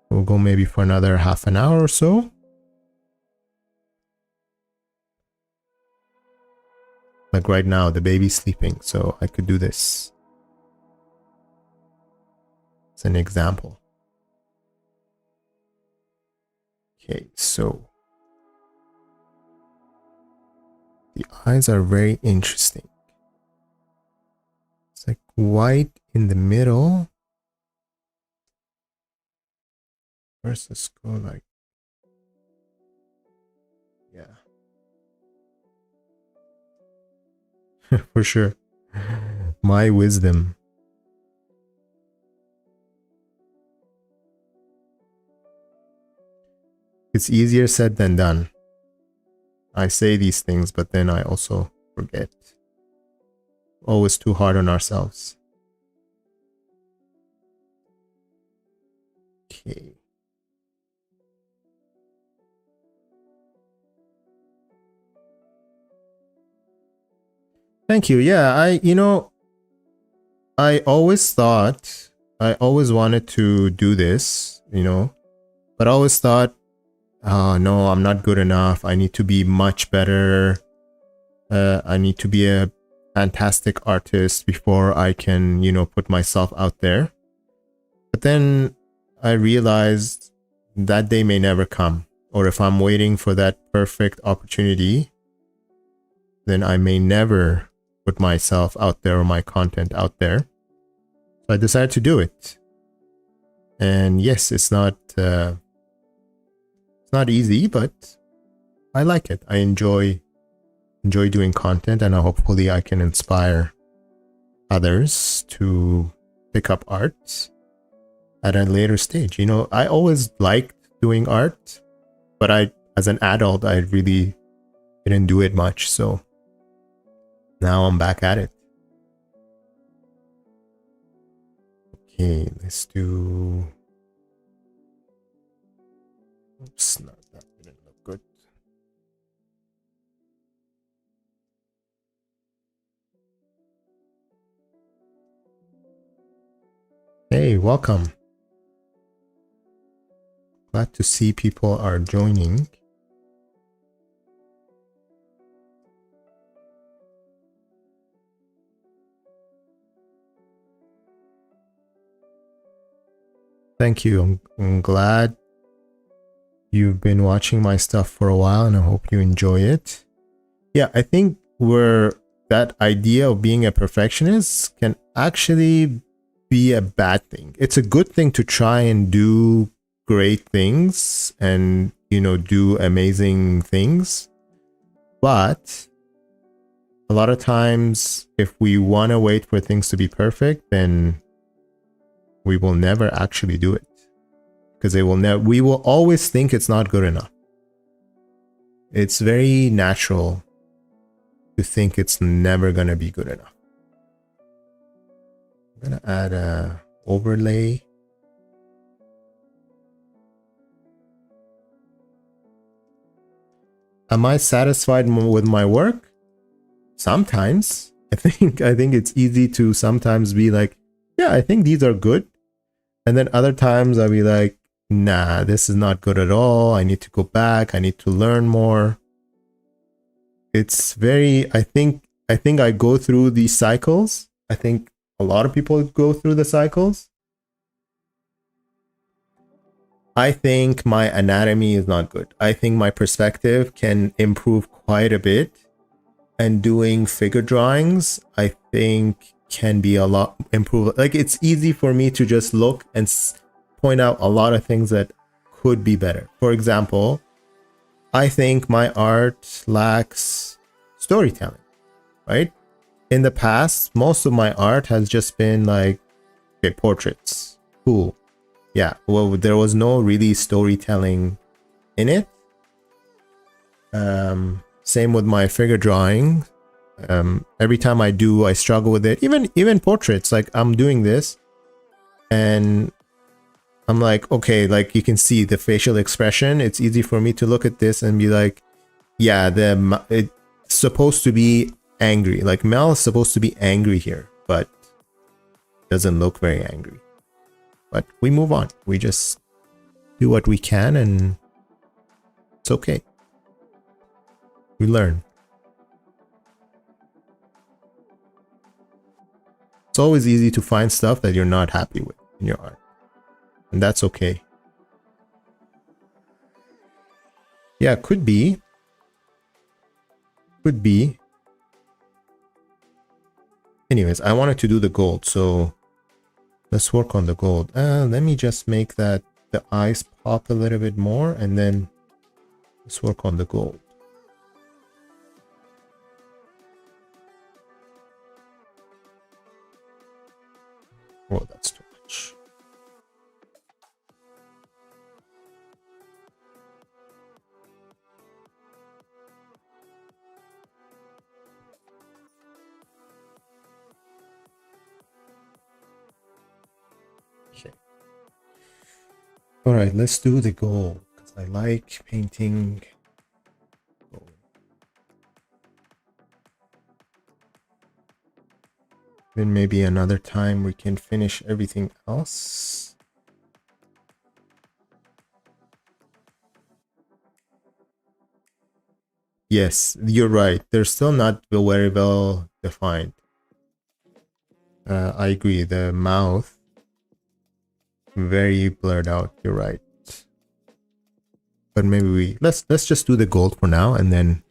We'll go maybe for another half an hour or so. Like right now, the baby's sleeping, so I could do this. It's an example. Okay, so the eyes are very interesting. It's like white in the middle. First, let's go like, yeah. For sure. My wisdom. It's easier said than done. I say these things, but then I also forget. Always too hard on ourselves. Okay. Thank you. Yeah, I always thought, I always wanted to do this, but I always thought, oh no, I'm not good enough. I need to be much better. I need to be a fantastic artist before I can, put myself out there. But then I realized that day may never come. Or if I'm waiting for that perfect opportunity, then I may never put myself out there or my content out there. So I decided to do it. And yes, it's not easy, but I like it. I enjoy doing content, and hopefully I can inspire others to pick up art at a later stage. I always liked doing art, but as an adult, I really didn't do it much. So now I'm back at it. Okay, let's do... Oops, no, that didn't look good. Hey, welcome. Glad to see people are joining. Thank you. I'm glad you've been watching my stuff for a while, and I hope you enjoy it. Yeah, I think that idea of being a perfectionist can actually be a bad thing. It's a good thing to try and do great things and, do amazing things. But a lot of times, if we want to wait for things to be perfect, then we will never actually do it. Because we will always think it's not good enough. It's very natural to think it's never going to be good enough. I'm going to add a overlay. Am I satisfied with my work? Sometimes. I think it's easy to sometimes be like, yeah, I think these are good. And then other times I'll be like, nah, this is not good at all. I need to go back. I need to learn more. It's very, I think I go through these cycles. I think a lot of people go through the cycles. I think my anatomy is not good. I think my perspective can improve quite a bit. And doing figure drawings, I think, can be a lot improved. Like, it's easy for me to just look and point out a lot of things that could be better. For example, I think my art lacks storytelling, right? In the past, most of my art has just been like, okay, portraits, cool. Yeah, well, there was no really storytelling in it. Same with my figure drawing. Every time I do, I struggle with it. Even portraits, like I'm doing this and I'm like, okay, like you can see the facial expression. It's easy for me to look at this and be like, yeah, it's supposed to be angry. Like Mel is supposed to be angry here, but doesn't look very angry. But we move on. We just do what we can and it's okay. We learn. It's always easy to find stuff that you're not happy with in your art. And that's okay. Yeah, could be. Could be. Anyways, I wanted to do the gold, so let's work on the gold. Let me just make that the eyes pop a little bit more, and then let's work on the gold. Oh, that's too much. Okay. All right, let's do the gold because I like painting gold. Then maybe another time we can finish everything else. Yes, you're right. They're still not very well defined. I agree. The mouth very blurred out. You're right. But maybe let's just do the gold for now, and then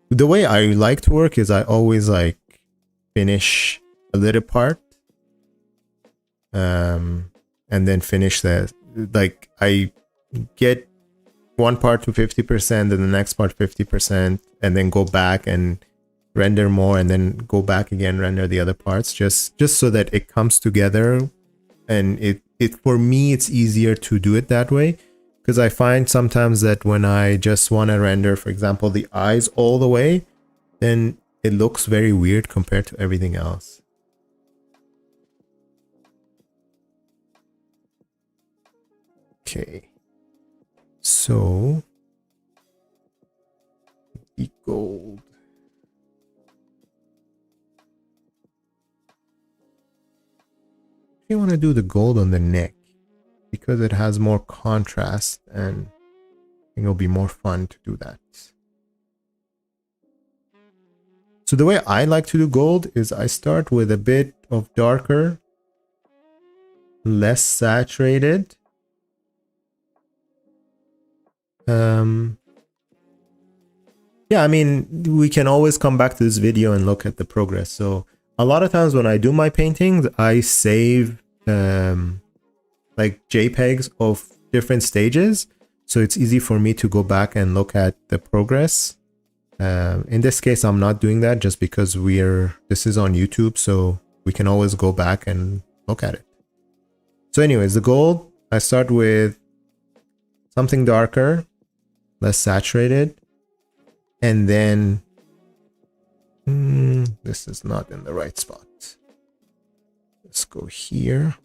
the way I like to work is I always like finish a little part, and then finish the, like I get one part to 50%, and the next part 50%, and then go back and render more, and then go back again, render the other parts, just so that it comes together. And it for me it's easier to do it that way, because I find sometimes that when I just want to render, for example, the eyes all the way, then it looks very weird compared to everything else. Okay, so the gold. I want to do the gold on the neck because it has more contrast, and I think it'll be more fun to do that. So the way I like to do gold is I start with a bit of darker, less saturated. Yeah, I mean, we can always come back to this video and look at the progress. So a lot of times when I do my paintings, I save like JPEGs of different stages, so it's easy for me to go back and look at the progress. In this case, I'm not doing that just because this is on YouTube, so we can always go back and look at it. So anyways, the gold, I start with something darker, less saturated, and then this is not in the right spot. Let's go here.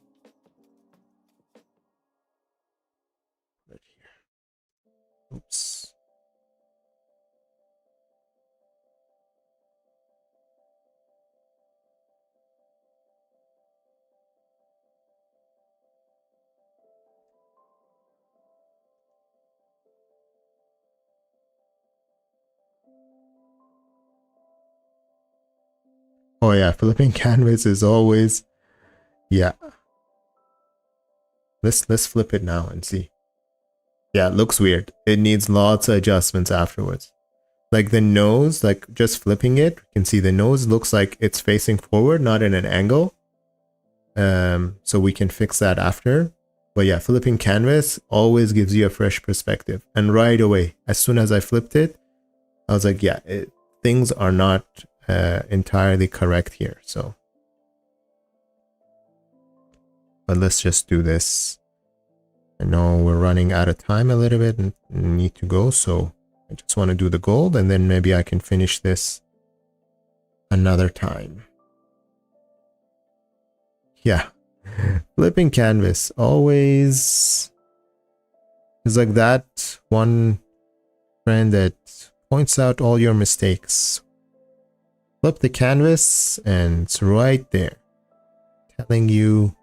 Right here. Oops. Oh yeah, flipping canvas is always, yeah. Let's flip it now and see. Yeah, it looks weird. It needs lots of adjustments afterwards. Like the nose, like just flipping it, you can see the nose looks like it's facing forward, not in an angle. So we can fix that after. But yeah, flipping canvas always gives you a fresh perspective. And right away, as soon as I flipped it, I was like, yeah, things are not entirely correct here. So, but let's just do this. I know we're running out of time a little bit and need to go, so I just want to do the gold, and then maybe I can finish this another time. Yeah. Flipping canvas always is like that one friend that points out all your mistakes. Flip the canvas and it's right there, telling you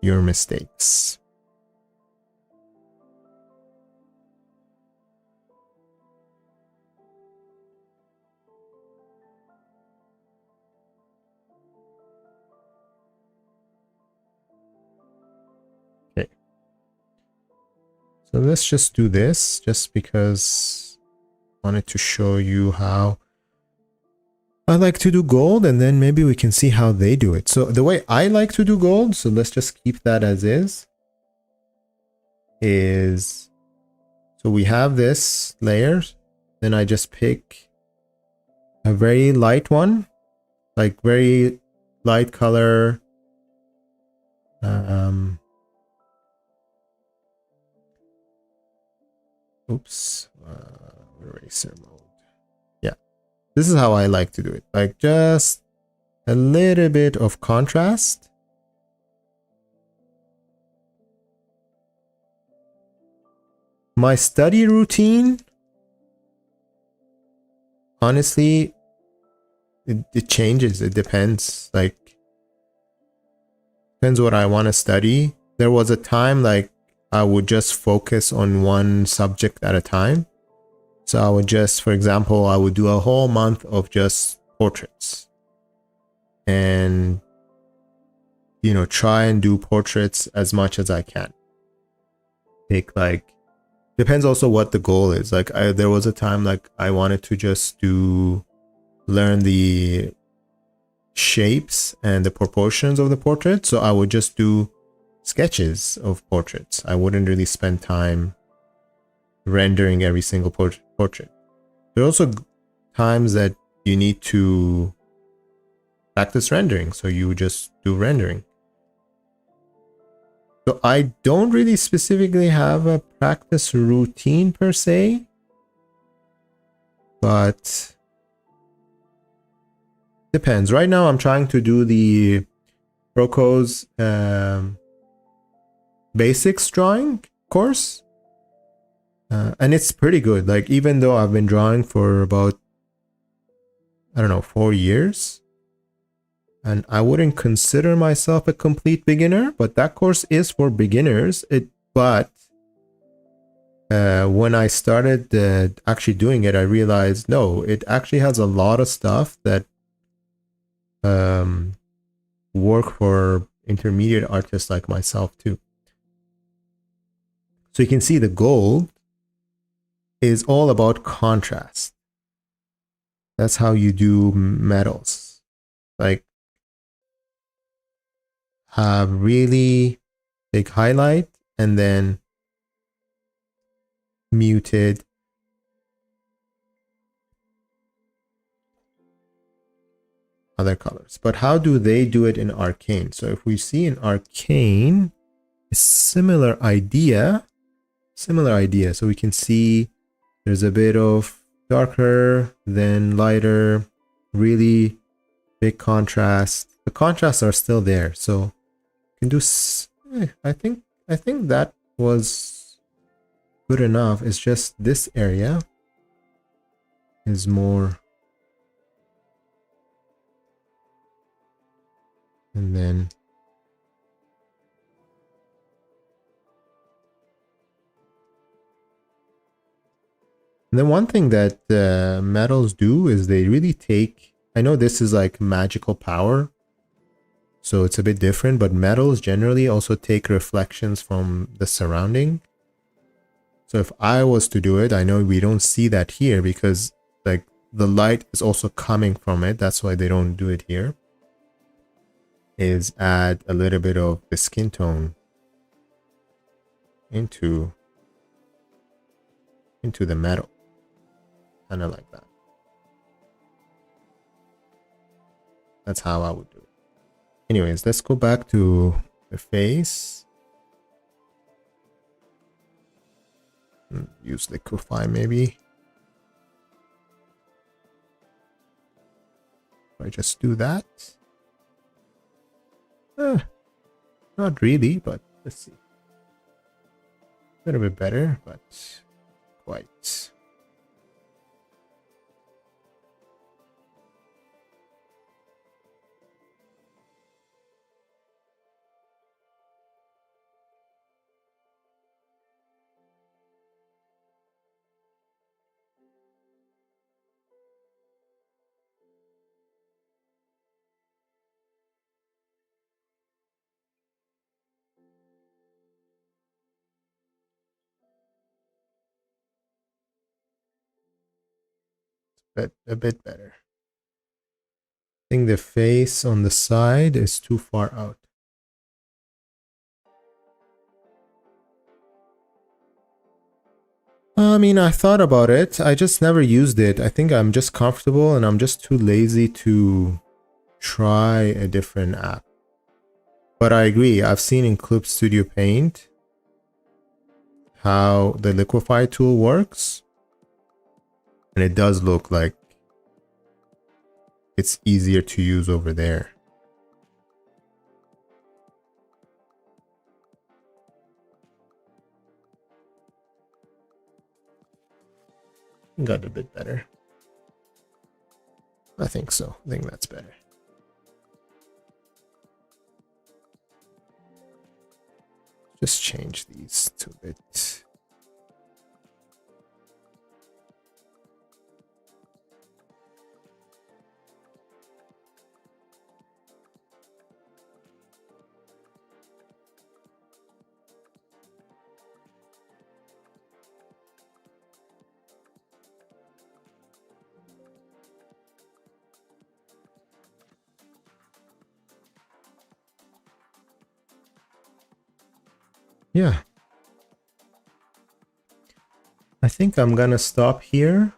your mistakes. Okay. So let's just do this just because I wanted to show you how I like to do gold, and then maybe we can see how they do it. So the way I like to do gold, so let's just keep that as is so we have this layer, then I just pick a very light one, like very light color, oops, eraser mode. Yeah, this is how I like to do it, like just a little bit of contrast. My study routine, honestly, it changes. It depends. Like, depends what I want to study. There was a time like I would just focus on one subject at a time. So I would just, for example, I would do a whole month of just portraits. And, you know, try and do portraits as much as I can. Take like, depends also what the goal is. Like there was a time like I wanted to just learn the shapes and the proportions of the portrait. So I would just do sketches of portraits. I wouldn't really spend time rendering every single portrait. There are also times that you need to practice rendering. So you just do rendering. So I don't really specifically have a practice routine per se, but depends. Right now I'm trying to do the Proco's basics drawing course. And it's pretty good. Like, even though I've been drawing for about, I don't know, 4 years, and I wouldn't consider myself a complete beginner, but that course is for beginners. But when I started actually doing it, I realized, no, it actually has a lot of stuff that work for intermediate artists like myself too. So you can see the gold is all about contrast. That's how you do metals. Like, have really big highlight and then muted other colors. But how do they do it in Arcane? So if we see in Arcane, a similar idea. So we can see there's a bit of darker, then lighter, really big contrast. The contrasts are still there, so you can do. I think that was good enough. It's just this area is more, and then one thing that metals do is they really take, I know this is like magical power, so it's a bit different, but metals generally also take reflections from the surrounding. So if I was to do it, I know we don't see that here because like the light is also coming from it. That's why they don't do it here. Is add a little bit of the skin tone into the metal. Kind of like that. That's how I would do it. Anyways, let's go back to the face. Use liquefy maybe. I just do that. Not really, but let's see. A little bit better, but quite. But a bit better. I think the face on the side is too far out. I mean, I thought about it. I just never used it. I think I'm just comfortable and I'm just too lazy to try a different app. But I agree. I've seen in Clip Studio Paint how the liquefy tool works. And it does look like it's easier to use over there. Got a bit better. I think so. I think that's better. Just change these to a bit. Yeah. I think I'm gonna stop here.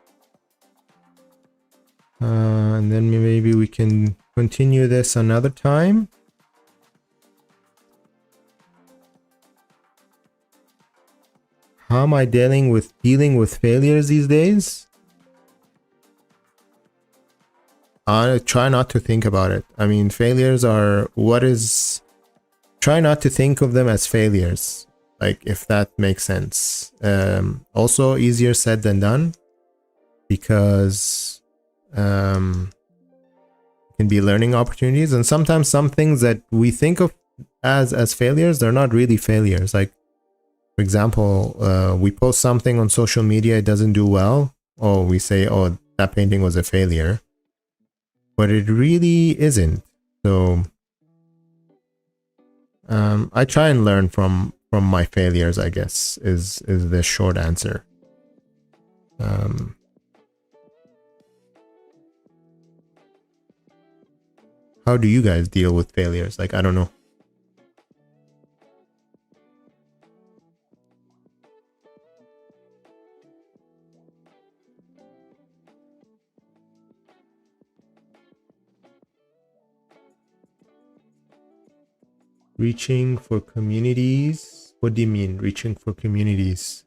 And then maybe we can continue this another time. How am I dealing with failures these days? I try not to think about it. I mean, failures are try not to think of them as failures. Like, if that makes sense. Also easier said than done, because can be learning opportunities, and sometimes some things that we think of as failures, they're not really failures. Like, for example, we post something on social media, it doesn't do well, or we say, oh, that painting was a failure, but it really isn't. So I try and learn from my failures, I guess, is the short answer. How do you guys deal with failures? Like, I don't know. Reaching for communities? What do you mean, reaching for communities?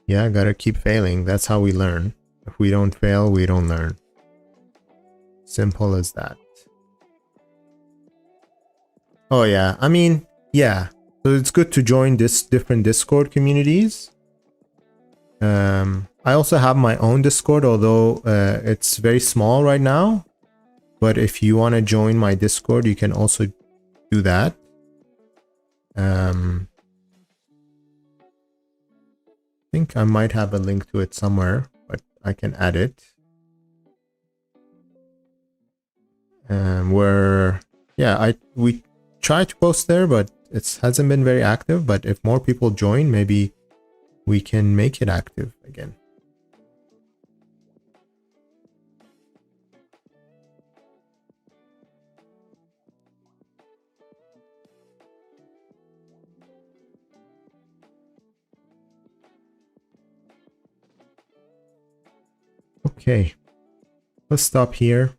Yeah, gotta keep failing. That's how we learn. If we don't fail, we don't learn. Simple as that. Oh yeah, I mean, yeah. So it's good to join different Discord communities. I also have my own Discord, although it's very small right now. But if you want to join my Discord, you can also do that. I think I might have a link to it somewhere, but I can add it. We try to post there, but it hasn't been very active. But if more people join, maybe we can make it active again. Okay, let's stop here.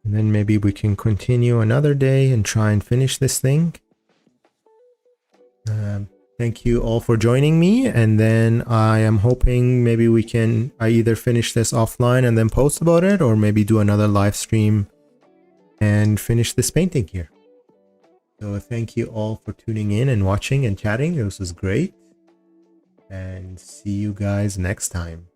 And then maybe we can continue another day and try and finish this thing. Thank you all for joining me. And then I am hoping maybe I either finish this offline and then post about it, or maybe do another live stream and finish this painting here. So thank you all for tuning in and watching and chatting. This was great. And see you guys next time.